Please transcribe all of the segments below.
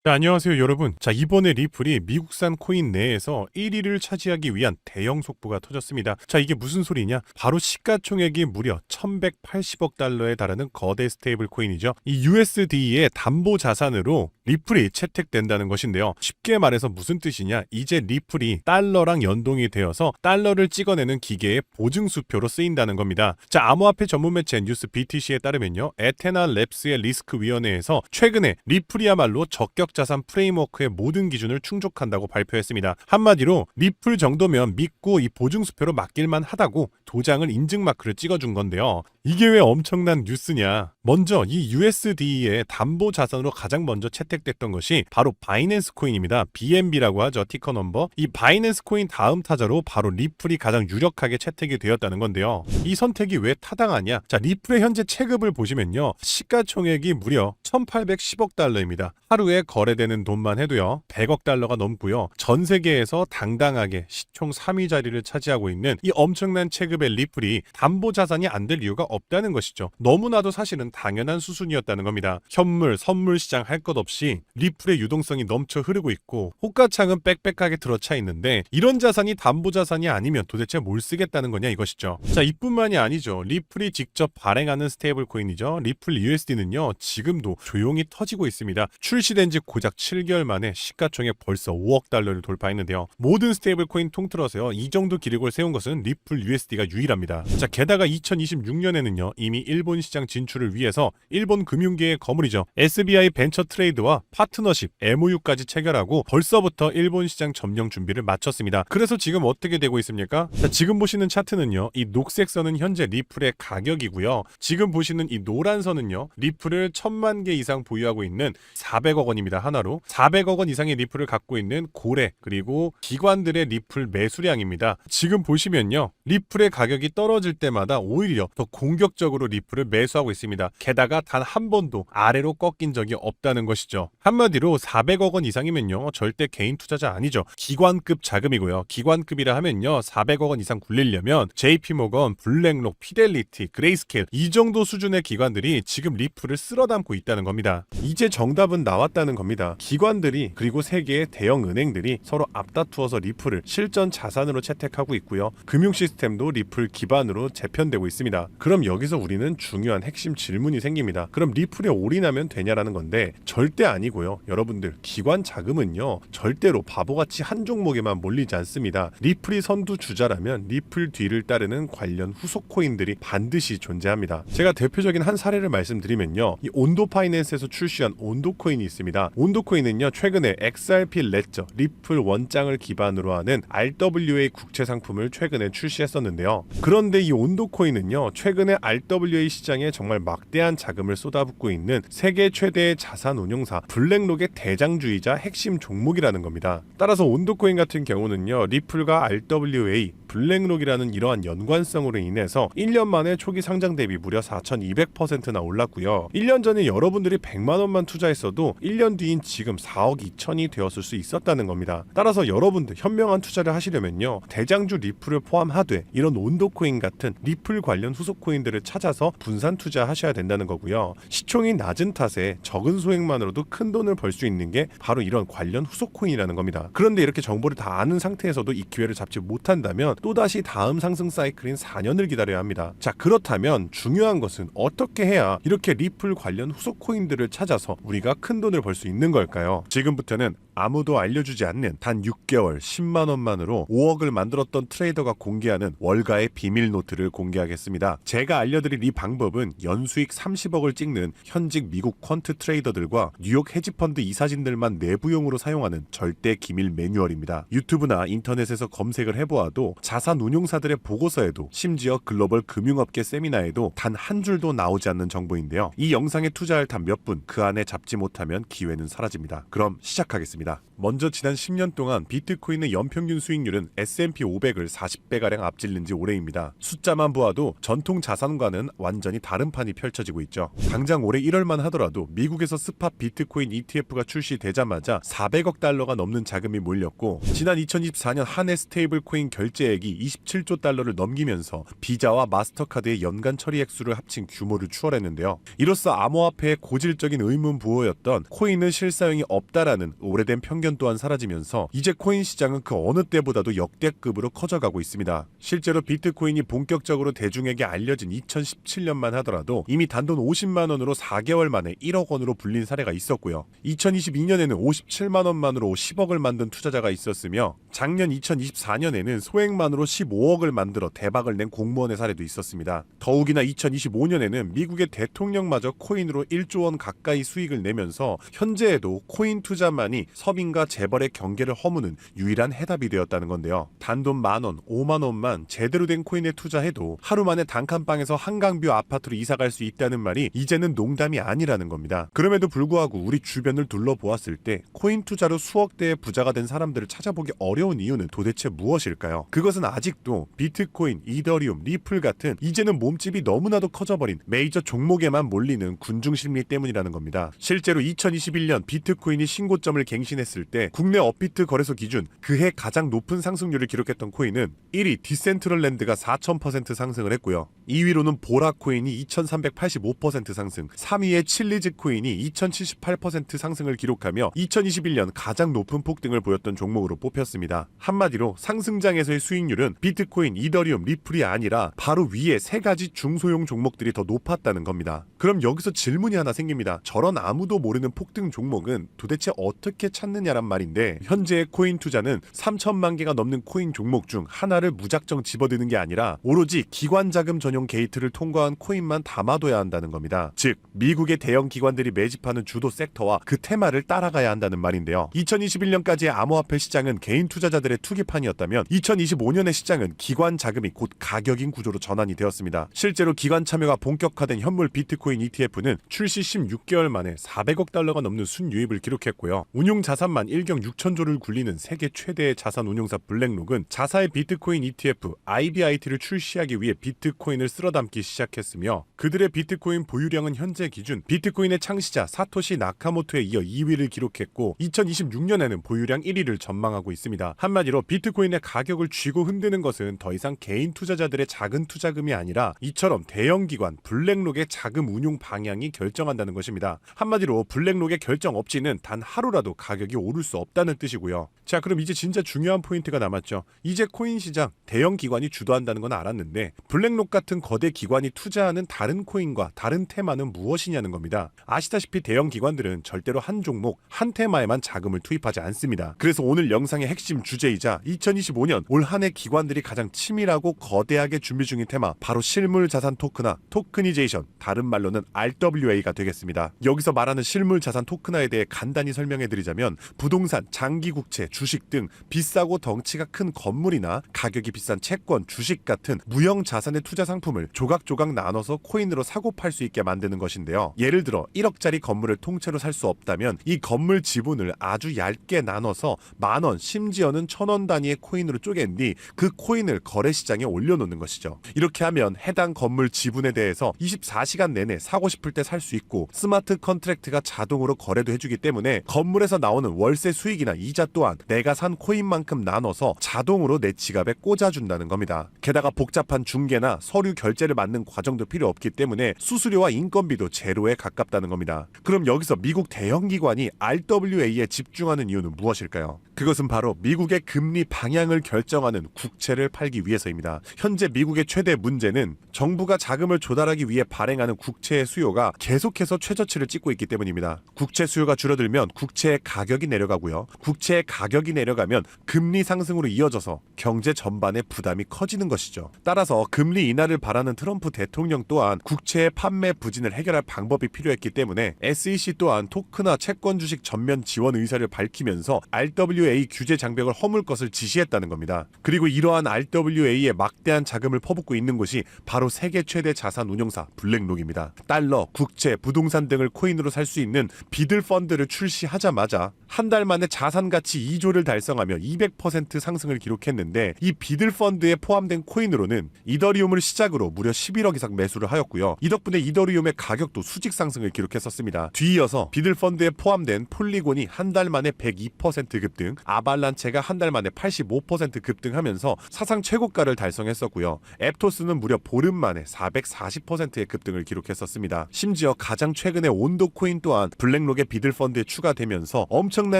자, 안녕하세요 여러분. 자, 이번에 리플이 미국산 코인 내에서 1위를 차지하기 위한 대형 속보가 터졌습니다. 자, 이게 무슨 소리냐? 바로 시가총액이 무려 1180억 달러에 달하는 거대 스테이블 코인이죠. 이 USD의 담보 자산으로 리플이 채택된다는 것인데요. 쉽게 말해서 무슨 뜻이냐? 이제 리플이 달러랑 연동이 되어서 달러를 찍어내는 기계의 보증수표로 쓰인다는 겁니다. 자, 암호화폐 전문 매체 뉴스 BTC에 따르면요, 에테나 랩스의 리스크 위원회에서 최근에 리플이야말로 적격 자산 프레임워크의 모든 기준을 충족한다고 발표했습니다. 한마디로 리플 정도면 믿고 이 보증수표로 맡길만 하다고 도장을 인증 마크를 찍어준 건데요. 이게 왜 엄청난 뉴스냐? 먼저 이 USD의 담보 자산으로 가장 먼저 채택됐던 것이 바로 바이낸스 코인입니다. BNB라고 하죠. 티커 넘버. 이 바이낸스 코인 다음 타자로 바로 리플이 가장 유력하게 채택이 되었다는 건데요. 이 선택이 왜 타당하냐? 자, 리플의 현재 체급을 보시면요, 시가총액이 무려 1810억 달러입니다. 하루에 거래되는 돈만 해도요 100억 달러가 넘고요. 전 세계에서 당당하게 시총 3위 자리를 차지하고 있는 이 엄청난 체급의 리플이 담보 자산이 안 될 이유가 없다는 것이죠. 너무나도 사실은 당연한 수순이었다는 겁니다. 현물, 선물 시장 할 것 없이 리플의 유동성이 넘쳐 흐르고 있고 호가창은 빽빽하게 들어차 있는데 이런 자산이 담보 자산이 아니면 도대체 뭘 쓰겠다는 거냐 이것이죠. 자, 이뿐만이 아니죠. 리플이 직접 발행하는 스테이블 코인이죠. 리플 USD는요 지금도 조용히 터지고 있습니다. 출시된 지 고작 7개월 만에 시가총액 벌써 5억 달러를 돌파했는데요. 모든 스테이블 코인 통틀어서요 이 정도 기록을 세운 것은 리플 USD가 유일합니다. 자, 게다가 2026년에는요 이미 일본 시장 진출을 위해서 일본 금융계의 거물이죠, SBI 벤처 트레이드와 파트너십 MOU까지 체결하고 벌써부터 일본 시장 점령 준비를 마쳤습니다. 그래서 지금 어떻게 되고 있습니까? 자, 지금 보시는 차트는요 이 녹색 선은 현재 리플의 가격이고요, 지금 보시는 이 노란 선은요 리플을 1000만 개 이상 보유하고 있는 400억 원입니다. 하나로 400억 원 이상의 리플을 갖고 있는 고래 그리고 기관들의 리플 매수량입니다. 지금 보시면요 리플의 가격이 떨어질 때마다 오히려 더 공격적으로 리플을 매수하고 있습니다. 게다가 단 한 번도 아래로 꺾인 적이 없다는 것이죠. 한마디로 400억 원 이상이면요 절대 개인 투자자 아니죠. 기관급 자금이고요. 기관급이라 하면요 400억 원 이상 굴리려면 JP모건, 블랙록, 피델리티, 그레이스케일 이 정도 수준의 기관들이 지금 리플을 쓸어담고 있다는 겁니다. 이제 정답은 나왔다는 겁니다. 기관들이 그리고 세계의 대형 은행들이 서로 앞다투어서 리플을 실전 자산으로 채택하고 있고요. 금융 시스템도 리플 기반으로 재편되고 있습니다. 그럼 여기서 우리는 중요한 핵심 질문이 생깁니다. 그럼 리플에 올인하면 되냐라는 건데 절대 아니고요. 여러분들, 기관 자금은요 절대로 바보같이 한 종목에만 몰리지 않습니다. 리플이 선두주자라면 리플 뒤를 따르는 관련 후속 코인들이 반드시 존재합니다. 제가 대표적인 한 사례를 말씀드리면요, 이 온도 파이낸스에서 출시한 온도 코인이 있습니다. 온도 코인은요 최근에 XRP 레저 리플 원장을 기반으로 하는 RWA 국채 상품을 최근에 출시했었는데요. 그런데 이 온도 코인은요 최근에 RWA 시장에 정말 막대한 자금을 쏟아붓고 있는 세계 최대의 자산 운용사 블랙록의 대장주이자 핵심 종목이라는 겁니다. 따라서 온도 코인 같은 경우는요 리플과 RWA 블랙록이라는 이러한 연관성으로 인해서 1년 만에 초기 상장 대비 무려 4200%나 올랐고요. 1년 전에 여러분들이 100만 원만 투자했어도 1년 뒤인 지금 4억 2천이 되었을 수 있었다는 겁니다. 따라서 여러분들 현명한 투자를 하시려면요 대장주 리플을 포함하되 이런 온도 코인 같은 리플 관련 후속 코인들을 찾아서 분산 투자하셔야 된다는 거고요. 시총이 낮은 탓에 적은 소액만으로도 큰 돈을 벌 수 있는 게 바로 이런 관련 후속 코인이라는 겁니다. 그런데 이렇게 정보를 다 아는 상태에서도 이 기회를 잡지 못한다면 또다시 다음 상승 사이클인 4년을 기다려야 합니다. 자, 그렇다면 중요한 것은 어떻게 해야 이렇게 리플 관련 후속 코인들을 찾아서 우리가 큰 돈을 벌 수 있는 걸까요? 지금부터는 아무도 알려주지 않는 단 6개월 10만 원만으로 5억을 만들었던 트레이더가 공개하는 월가의 비밀 노트를 공개하겠습니다. 제가 알려드릴 이 방법은 연수익 30억을 찍는 현직 미국 퀀트 트레이더들과 뉴욕 헤지펀드 이사진들만 내부용으로 사용하는 절대 기밀 매뉴얼입니다. 유튜브나 인터넷에서 검색을 해보아도 자산 운용사들의 보고서에도 심지어 글로벌 금융업계 세미나에도 단 한 줄도 나오지 않는 정보인데요. 이 영상에 투자할 단 몇 분 그 안에 잡지 못하면 기회는 사라집니다. 그럼 시작하겠습니다. 있습니다. 먼저 지난 10년 동안 비트코인의 연평균 수익률은 S&P 500을 40배가량 앞질른 지 오래입니다. 숫자만 보아도 전통 자산과는 완전히 다른 판이 펼쳐지고 있죠. 당장 올해 1월만 하더라도 미국에서 스팟 비트코인 ETF가 출시되자마자 400억 달러가 넘는 자금이 몰렸고, 지난 2024년 한 해 스테이블 코인 결제액이 27조 달러를 넘기면서 비자와 마스터카드의 연간 처리 액수를 합친 규모를 추월했는데요. 이로써 암호화폐의 고질적인 의문 부호였던 코인은 실사용이 없다라는 오래된 편견 또한 사라지면서 이제 코인 시장은 그 어느 때보다도 역대급으로 커져가고 있습니다. 실제로 비트코인이 본격적으로 대중에게 알려진 2017년만 하더라도 이미 단돈 50만 원으로 4개월 만에 1억 원으로 불린 사례가 있었고요. 2022년에는 57만 원만으로 10억을 만든 투자자가 있었으며, 작년 2024년에는 소액만으로 15억을 만들어 대박을 낸 공무원의 사례도 있었습니다. 더욱이나 2025년에는 미국의 대통령마저 코인으로 1조 원 가까이 수익을 내면서 현재에도 코인 투자만이 서민과 재벌의 경계를 허무는 유일한 해답이 되었다는 건데요. 단돈 만원, 5만 원만 제대로 된 코인에 투자해도 하루 만에 단칸방에서 한강뷰 아파트로 이사갈 수 있다는 말이 이제는 농담이 아니라는 겁니다. 그럼에도 불구하고 우리 주변을 둘러보았을 때 코인 투자로 수억 대의 부자가 된 사람들을 찾아보기 어려운 이유는 도대체 무엇일까요? 그것은 아직도 비트코인, 이더리움, 리플 같은 이제는 몸집이 너무나도 커져버린 메이저 종목에만 몰리는 군중 심리 때문이라는 겁니다. 실제로 2021년 비트코인이 신고점을 갱신했을 때 국내 업비트 거래소 기준 그해 가장 높은 상승률을 기록했던 코인은 1위 디센트럴랜드가 4000% 상승을 했고요. 2위로는 보라 코인이 2385% 상승, 3위의 칠리즈 코인이 2078% 상승을 기록하며 2021년 가장 높은 폭등을 보였던 종목으로 뽑혔습니다. 한마디로 상승장에서의 수익률은 비트코인, 이더리움, 리플이 아니라 바로 위에 세 가지 중소형 종목들이 더 높았다는 겁니다. 그럼 여기서 질문이 하나 생깁니다. 저런 아무도 모르는 폭등 종목은 도대체 어떻게 찾느냐란 말인데, 현재의 코인 투자는 3천만 개가 넘는 코인 종목 중 하나를 무작정 집어드는 게 아니라 오로지 기관 자금 전용 게이트를 통과한 코인만 담아둬야 한다는 겁니다. 즉 미국의 대형 기관들이 매집하는 주도 섹터와 그 테마를 따라가야 한다는 말인데요. 2021년까지의 암호화폐 시장은 개인 투자자들의 투기판이었다면 2025년의 시장은 기관 자금이 곧 가격인 구조로 전환이 되었습니다. 실제로 기관 참여가 본격화된 현물 비트코인 ETF는 출시 16개월 만에 400억 달러가 넘는 순유입을 기록했고요. 운용 자산만 1경 6천조를 굴리는 세계 최대의 자산 운용사 블랙록은 자사의 비트코인 ETF IBIT를 출시하기 위해 비트코인을 쓸어담기 시작했으며, 그들의 비트코인 보유량은 현재 기준 비트코인의 창시자 사토시 나카모토에 이어 2위를 기록했고 2026년에는 보유량 1위를 전망하고 있습니다. 한마디로 비트코인의 가격을 쥐고 흔드는 것은 더 이상 개인 투자자들의 작은 투자금이 아니라 이처럼 대형 기관 블랙록의 자금 운용 방향이 결정한다는 것입니다. 한마디로 블랙록의 결정 없이는 단 하루라도 가격이 오를 수 없다는 뜻이고요. 자, 그럼 이제 진짜 중요한 포인트가 남았죠. 이제 코인 시장 대형 기관이 주도한다는 건 알았는데 블랙록 같은 거대 기관이 투자하는 다른 코인과 다른 테마는 무엇이냐는 겁니다. 아시다시피 대형 기관들은 절대로 한 종목, 한 테마에만 자금을 투입하지 않습니다. 그래서 오늘 영상의 핵심 주제이자 2025년 올 한 해 기관들이 가장 치밀하고 거대하게 준비 중인 테마, 바로 실물 자산 토큰화, 토크니제이션, 다른 말로는 RWA가 되겠습니다. 여기서 말하는 실물 자산 토큰화에 대해 간단히 설명해 드리자면, 부동산, 장기국채, 주식 등 비싸고 덩치가 큰 건물이나 가격이 비싼 채권, 주식 같은 무형 자산의 투자 상품을 조각조각 나눠서 코인으로 사고 팔 수 있게 만드는 것인데요. 예를 들어 1억짜리 건물을 통째로 살 수 없다면 이 건물 지분을 아주 얇게 나눠서 만원, 심지어는 1000원 단위의 코인으로 쪼갠 뒤 그 코인을 거래시장에 올려놓는 것이죠. 이렇게 하면 해당 건물 지분에 대해서 24시간 내내 사고 싶을 때 살 수 있고, 스마트 컨트랙트가 자동으로 거래도 해주기 때문에 건물에서 나오는 월세 수익이나 이자 또한 내가 산 코인만큼 나눠서 자동으로 내 지갑에 꽂아준다는 겁니다. 게다가 복잡한 중개나 서류 결제를 맡는 과정도 필요 없기 때문에 수수료와 인건비도 제로에 가깝다는 겁니다. 그럼 여기서 미국 대형 기관이 RWA에 집중하는 이유는 무엇일까요? 그것은 바로 미국의 금리 방향을 결정하는 국채를 팔기 위해서입니다. 현재 미국의 최대 문제는 정부가 자금을 조달하기 위해 발행하는 국채의 수요가 계속해서 최저치를 찍고 있기 때문입니다. 국채 수요가 줄어들면 국채의 가격이 내려가고요. 국채의 가격이 내려가면 금리 상승으로 이어져서 경제 전반의 부담이 커지는 것이죠. 따라서 금리 인하를 바라는 트럼프 대통령 또한 국채의 판매 부진을 해결할 방법이 필요했기 때문에 SEC 또한 토크나 채권 주식 전면 지원 의사를 밝히면서 RWA 규제 장벽을 허물 것을 지시했다는 겁니다. 그리고 이러한 RWA에 막대한 자금을 퍼붓고 있는 곳이 바로 세계 최대 자산 운용사 블랙록입니다. 달러, 국채, 부동산 등을 코인으로 살 수 있는 비들 펀드를 출시하자마자 한 달 만에 자산 가치 2조를 달성하며 200% 상승을 기록했는데 이 비들 펀드에 포함된 코인으로는 이더리움을 시작으로 무려 11억 이상 매수를 하였고요. 이 덕분에 이더리움의 가격도 수직 상승을 기록했었습니다. 뒤이어서 비들 펀드에 포함된 폴리곤이 한 달 만에 102% 급등, 아발란체가 한 달 만에 85% 급등하면서 사상 최고가를 달성했었고요. 앱토스는 무려 보름 만에 440%의 급등을 기록했었습니다. 심지어 가장 최근에 온도 코인 또한 블랙록의 비들 펀드에 추가되면서 엄청난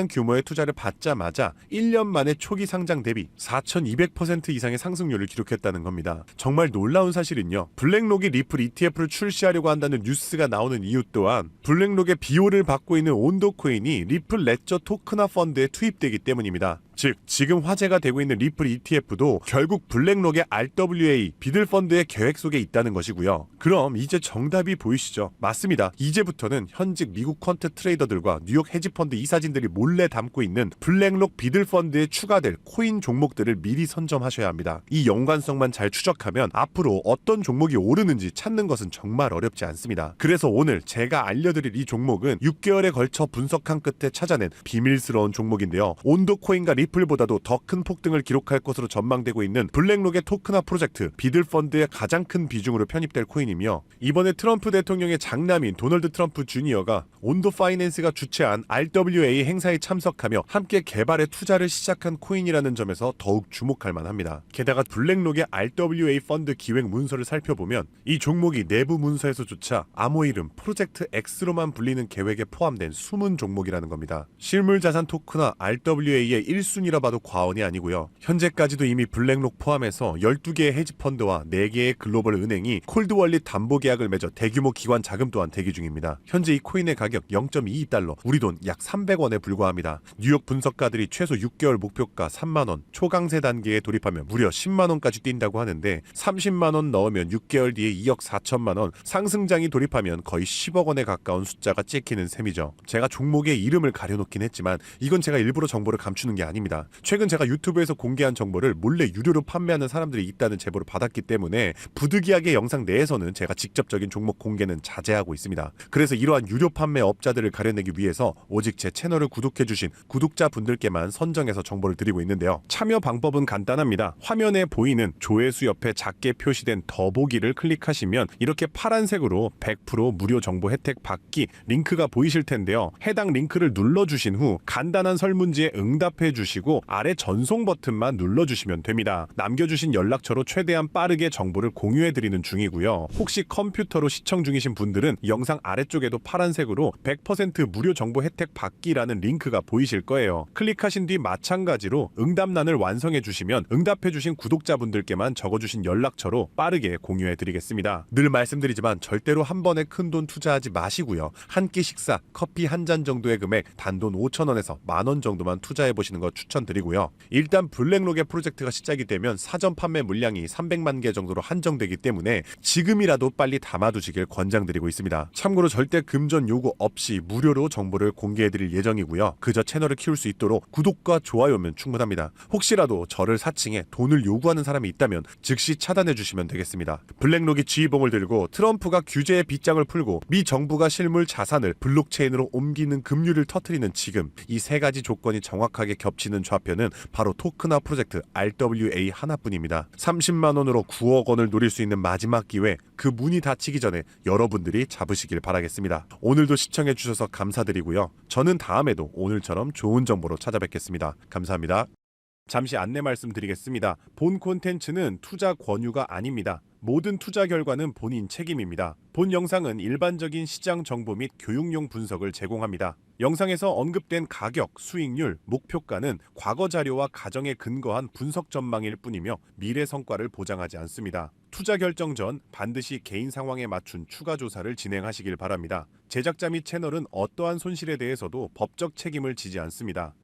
규모의 투자를 받자마자 1년 만에 초기 상장 대비 4200% 이상의 상승률을 기록했다는 겁니다. 정말 놀라운 사실은요. 블랙록이 리플 ETF를 출시하려고 한다는 뉴스가 나오는 이유 또한 블랙록의 비호를 받고 있는 온도 코인이 리플 레저 토크나 펀드에 투입되기 때문입니다. 즉 지금 화제가 되고 있는 리플 ETF도 결국 블랙록의 RWA 비들 펀드의 계획 속에 있다는 것이고요. 그럼 이제 정답이 보이시죠? 맞습니다. 이제부터는 현직 미국 퀀트 트레이더들과 뉴욕 헤지펀드 이사진들이 몰래 담고 있는 블랙록 비들 펀드에 추가될 코인 종목들을 미리 선점하셔야 합니다. 이 연관성만 잘 추적하면 앞으로 어떤 종목이 오르는지 찾는 것은 정말 어렵지 않습니다. 그래서 오늘 제가 알려드릴 이 종목은 6개월에 걸쳐 분석한 끝에 찾아낸 비밀스러운 종목인데요. 온도 코인과 리플보다도 더 큰 폭등을 기록할 것으로 전망되고 있는 블랙록의 토크나 프로젝트 비들 펀드의 가장 큰 비중으로 편입될 코인이며 이번에 트럼프 대통령의 장남인 도널드 트럼프 주니어가 온도 파이낸스가 주최한 RWA 행사에 참석하며 함께 개발에 투자를 시작한 코인이라는 점에서 더욱 주목할 만합니다. 게다가 블랙록의 RWA 펀드 기획 문서를 살펴보면 이 종목이 내부 문서에서조차 암호 이름 프로젝트 X로만 불리는 계획에 포함된 숨은 종목이라는 겁니다. 실물자산 토크나 RWA의 1순위라 봐도 과언이 아니고요. 현재까지도 이미 블랙록 포함해서 12개의 헤지펀드와 4개의 글로벌 은행이 콜드월릿 담보 계약을 맺어 대규모 기관 자금 또한 대기 중입니다. 현재 이 코인의 가격 0.22달러, 우리 돈 약 300원에 불과합니다. 뉴욕 분석가들이 최소 6개월 목표가 3만원, 초강세 단계에 돌입하면 무려 10만원까지 뛴다고 하는데 30만원 넣으면 6개월 뒤에 2억 4천만원, 상승장이 돌입하면 거의 10억원에 가까운 숫자가 찍히는 셈이죠. 제가 종목의 이름을 가려놓긴 했지만 이건 제가 일부러 정보를 감추는 게 아닙니다. 최근 제가 유튜브에서 공개한 정보를 몰래 유료로 판매하는 사람들이 있다는 제보를 받았기 때문에 부득이하게 영상 내에서는 제가 직접적인 종목 공개는 자제하고 있습니다. 그래서 이러한 유료 판매 업자들을 가려내기 위해서 오직 제 채널을 구독해주신 구독자분들께만 선정해서 정보를 드리고 있는데요. 참여 방법은 간단합니다. 화면에 보이는 조회수 옆에 작게 표시된 더보기를 클릭하시면 이렇게 파란색으로 100% 무료 정보 혜택 받기 링크가 보이실 텐데요. 해당 링크를 눌러주신 후 간단한 설문지에 응답해 주시고 아래 전송 버튼만 눌러주시면 됩니다. 남겨주신 연락처로 최대한 빠르게 정보를 공유해드리는 중이고요. 혹시 컴퓨터로 시청 중이신 분들은 영상 아래쪽에도 파란색으로 100% 무료 정보 혜택 받기라는 링크가 보이실 거예요. 클릭하신 뒤 마찬가지로 응답란을 완성해 주시면 응답해 주신 구독자분들께만 적어주신 연락처로 빠르게 공유해 드리겠습니다. 늘 말씀드리지만 절대로 한 번에 큰돈 투자하지 마시고요. 한 끼 식사, 커피 한 잔 정도의 금액 단돈 5,000원에서 만원 정도만 투자해 보시는 거 추천드리고요. 일단 블랙록의 프로젝트가 시작이 되면 사전 판매 물량이 300만 개 정도로 한정되기 때문에 지금이라도 빨리 담아두시길 권장드리고 있습니다. 참고로 절대 금전 요구 없이 무료로 정보를 공개해드릴 예정이고요. 그저 채널을 키울 수 있도록 구독과 좋아요면 충분합니다. 혹시라도 저를 사칭해 돈을 요구하는 사람이 있다면 즉시 차단해주시면 되겠습니다. 블랙록이 지휘봉을 들고 트럼프가 규제의 빗장을 풀고 미 정부가 실물 자산을 블록체인으로 옮기는 급류를 터뜨리는 지금 이 세 가지 조건이 정확하게 겹치는 좌표는 바로 토크나 프로젝트 RWA 하나뿐입니다. 30만원으로 9억 원을 노릴 수 있는 마지막 기회, 그 문이 닫히기 전에 여러분들이 잡으시길 바라겠습니다. 오늘도 시청해주셔서 감사드리고요. 저는 다음에도 오늘처럼 좋은 정보로 찾아뵙겠습니다. 감사합니다. 잠시 안내 말씀드리겠습니다. 본 콘텐츠는 투자 권유가 아닙니다. 모든 투자 결과는 본인 책임입니다. 본 영상은 일반적인 시장 정보 및 교육용 분석을 제공합니다. 영상에서 언급된 가격, 수익률, 목표가는 과거 자료와 가정에 근거한 분석 전망일 뿐이며 미래 성과를 보장하지 않습니다. 투자 결정 전 반드시 개인 상황에 맞춘 추가 조사를 진행하시길 바랍니다. 제작자 및 채널은 어떠한 손실에 대해서도 법적 책임을 지지 않습니다.